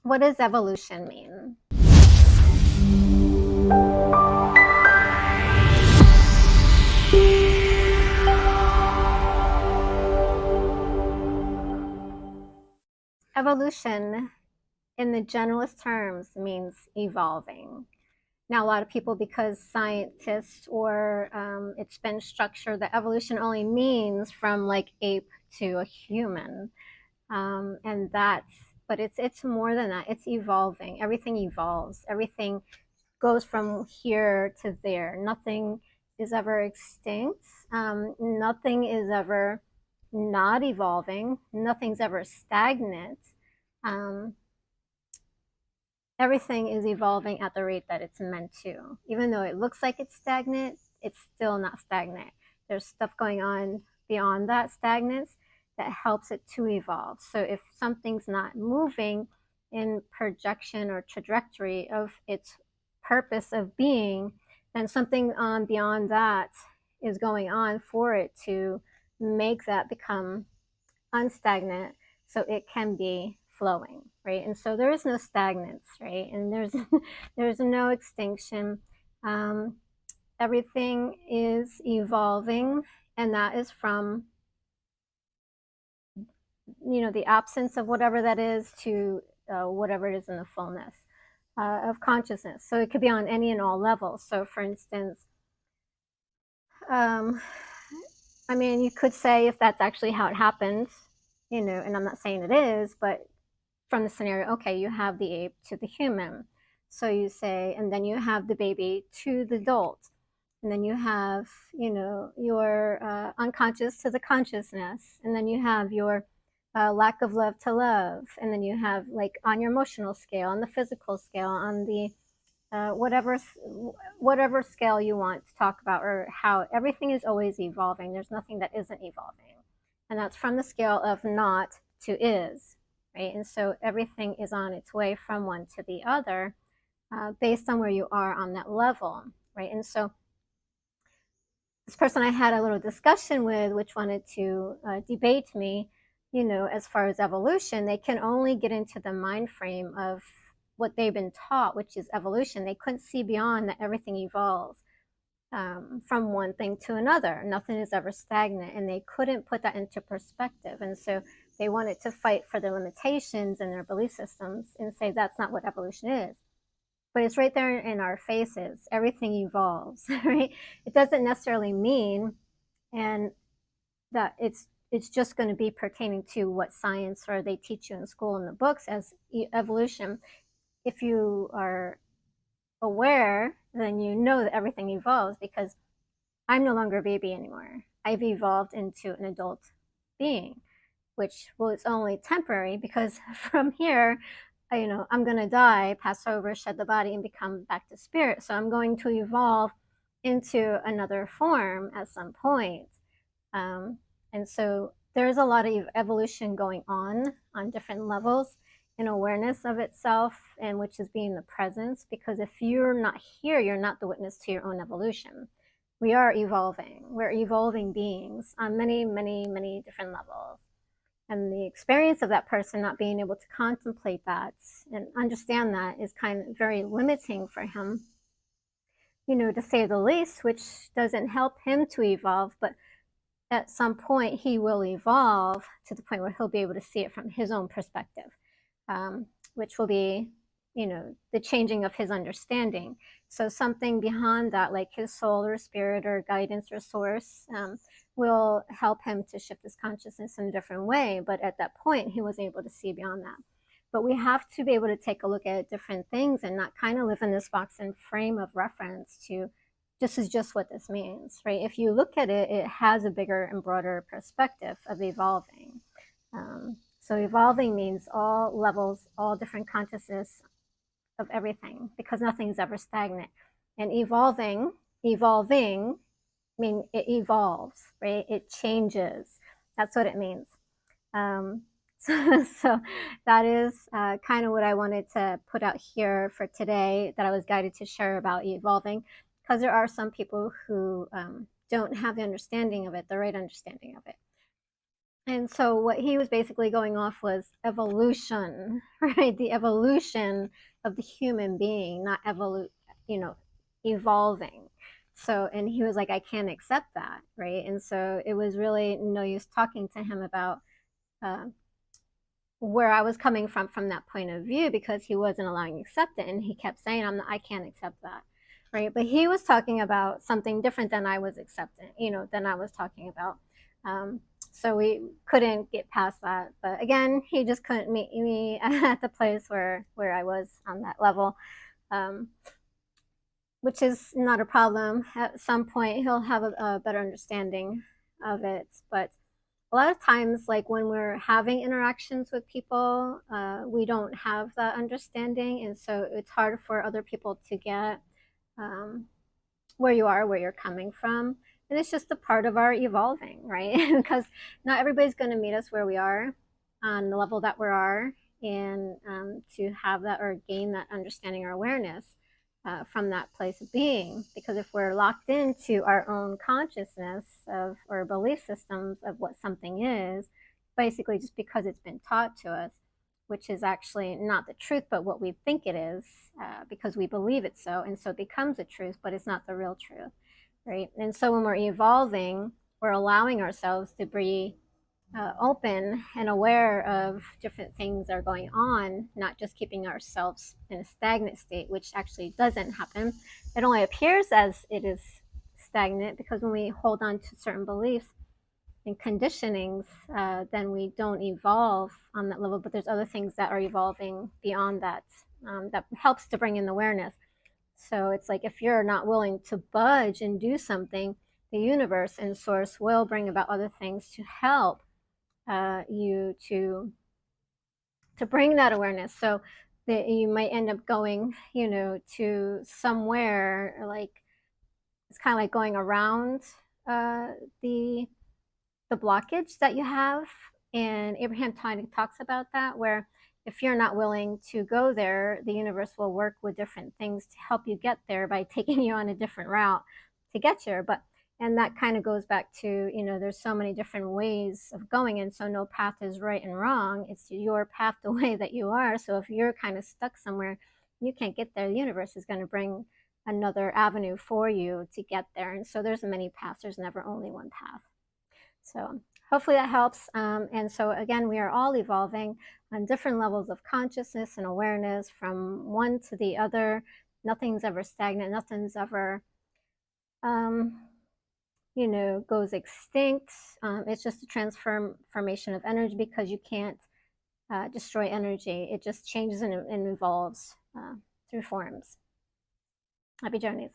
What does evolution mean? Evolution, in the generalist terms, means evolving. Now, a lot of people, because scientists or it's been structured that evolution only means from like ape to a human, and that's, but it's more than that. It's evolving. Everything evolves. Everything goes from here to there. Nothing is ever extinct. Nothing is ever not evolving. Nothing's ever stagnant. Um, Everything is evolving at the rate that it's meant to. Even though it looks like it's stagnant, it's still not stagnant. There's stuff going on beyond that stagnance that helps it to evolve. So if something's not moving in projection or trajectory of its purpose of being, then something on beyond that is going on for it to make that become unstagnant so it can be flowing, right? And so there is no stagnance, right? And there's no extinction. um, Everything is evolving, and that is from the absence of whatever that is to whatever it is in the fullness of consciousness. So it could be on any and all levels. So for instance, um, I mean, you could say if that's actually how it happens, and I'm not saying it is, but from the scenario, okay, you have the ape to the human. So you say, and then you have the baby to the adult. And then you have, your unconscious to the consciousness. And then you have your lack of love to love. And then you have, like, on your emotional scale, on the physical scale, on the whatever scale you want to talk about, or how everything is always evolving. There's nothing that isn't evolving. And that's from the scale of not to is, right? And so everything is on its way from one to the other based on where you are on that level, right? And so this person I had a little discussion with, which wanted to debate me, as far as evolution, they can only get into the mind frame of what they've been taught, which is evolution. They couldn't see beyond that everything evolves from one thing to another. Nothing is ever stagnant, and they couldn't put that into perspective. And so they wanted to fight for their limitations and their belief systems and say that's not what evolution is. But it's right there in our faces. Everything evolves, right? It doesn't necessarily mean and that it's just going to be pertaining to what science or they teach you in school in the books as evolution. If you are aware, then you know that everything evolves, because I'm no longer a baby anymore. I've evolved into an adult being, which was only temporary, because from here, I'm going to die, pass over, shed the body, and become back to spirit. So I'm going to evolve into another form at some point. And so there's a lot of evolution going on different levels in awareness of itself, and which is being the presence. Because if you're not here, you're not the witness to your own evolution. We are evolving. We're evolving beings on many, many, many different levels. And the experience of that person not being able to contemplate that and understand that is kind of very limiting for him, to say the least, which doesn't help him to evolve. But at some point, he will evolve to the point where he'll be able to see it from his own perspective, which will be, the changing of his understanding. So something beyond that, like his soul or spirit or guidance or source, will help him to shift his consciousness in a different way. But at that point, he was able to see beyond that. But we have to be able to take a look at different things and not kind of live in this box and frame of reference to this is just what this means, right? If you look at it, it has a bigger and broader perspective of evolving. So evolving means all levels, all different consciousness of everything, because nothing's ever stagnant. And evolving, I mean, it evolves, right? It changes. That's what it means. So that is kind of what I wanted to put out here for today, that I was guided to share about evolving, because there are some people who don't have the understanding of it, the right understanding of it. And so what he was basically going off was evolution, right? The evolution of the human being, not you know, evolving. So, and he was like, I can't accept that, right? And so it was really no use talking to him about uh, where I was coming from that point of view, because he wasn't allowing me to accept it, and he kept saying, I can't accept that, right? But he was talking about something different than I was accepting, than I was talking about. Um, so we couldn't get past that. But again, he just couldn't meet me at the place where I was on that level, um, which is not a problem. At some point, he'll have a better understanding of it. But a lot of times, like when we're having interactions with people, we don't have that understanding, and so it's hard for other people to get um, where you are, where you're coming from. And it's just a part of our evolving, right? Because not everybody's going to meet us where we are on the level that we are, and to have that or gain that understanding or awareness from that place of being. Because if we're locked into our own consciousness of or belief systems of what something is, basically just because it's been taught to us, which is actually not the truth, but what we think it is, because we believe it so, and so it becomes a truth, but it's not the real truth, right? And so when we're evolving, we're allowing ourselves to be open and aware of different things that are going on, not just keeping ourselves in a stagnant state, which actually doesn't happen. It only appears as it is stagnant because when we hold on to certain beliefs and conditionings, then we don't evolve on that level. But there's other things that are evolving beyond that, that helps to bring in awareness. So it's like if you're not willing to budge and do something, the universe and source will bring about other things to help you to bring that awareness. So that you might end up going, to somewhere like it's kind of like going around uh, the the blockage that you have. And Abraham talks about that, where if you're not willing to go there, the universe will work with different things to help you get there by taking you on a different route to get there. But and that kind of goes back to, there's so many different ways of going, and so no path is right and wrong. It's your path the way that you are. So if you're kind of stuck somewhere, you can't get there, the universe is going to bring another avenue for you to get there. And so there's many paths, there's never only one path. So hopefully that helps. And so again, we are all evolving on different levels of consciousness and awareness from one to the other. Nothing's ever stagnant. Nothing's ever, goes extinct. It's just a transformation of energy, because you can't destroy energy. It just changes and evolves through forms. Happy journeys.